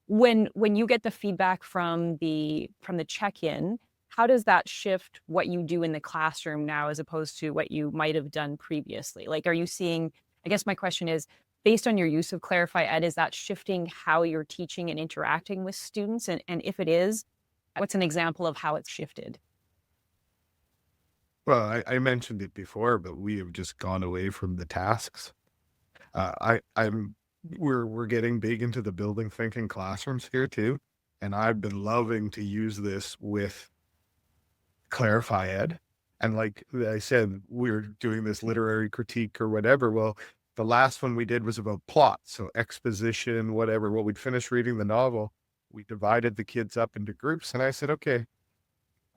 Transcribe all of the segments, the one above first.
When you get the feedback from the check-in, how does that shift what you do in the classroom now as opposed to what you might have done previously? Like, are you seeing, I guess my question is, based on your use of Clarify Ed, is that shifting how you're teaching and interacting with students? And if it is, what's an example of how it's shifted? Well, I mentioned it before, but we have just gone away from the tasks. I'm we're getting big into the building thinking classrooms here too, and I've been loving to use this with Clarify Ed. And like I said, we're doing this literary critique or whatever. Well, the last one we did was about plot, so exposition, whatever. Well, we'd finished reading the novel. We divided the kids up into groups, and I said, okay,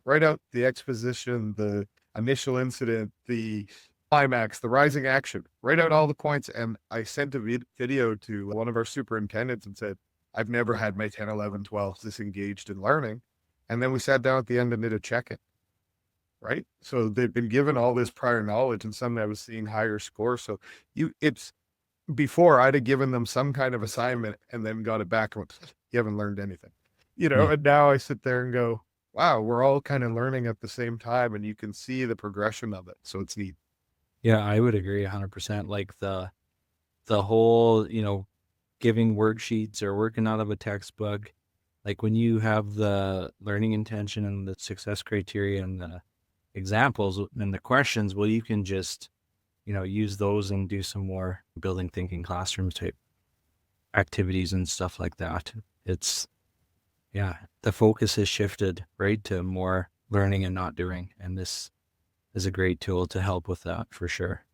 write out the exposition, the initial incident, the climax, the rising action, write out all the points. And I sent a video to one of our superintendents and said, I've never had my 10, 11, 12 this engaged in learning. And then we sat down at the end and did a check in, right? So they've been given all this prior knowledge and suddenly I was seeing higher scores. So it's before I'd have given them some kind of assignment and then got it back and went, you haven't learned anything, Yeah. and now I sit there and go, wow, we're all kind of learning at the same time and you can see the progression of it. So it's neat. Yeah, I would agree 100%. Like the whole, giving worksheets or working out of a textbook, like when you have the learning intention and the success criteria and the examples and the questions, well, you can just, use those and do some more building thinking classroom type activities and stuff like that. It's, yeah, the focus has shifted, right, to more learning and not doing. And this is a great tool to help with that for sure.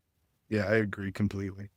Yeah, I agree completely.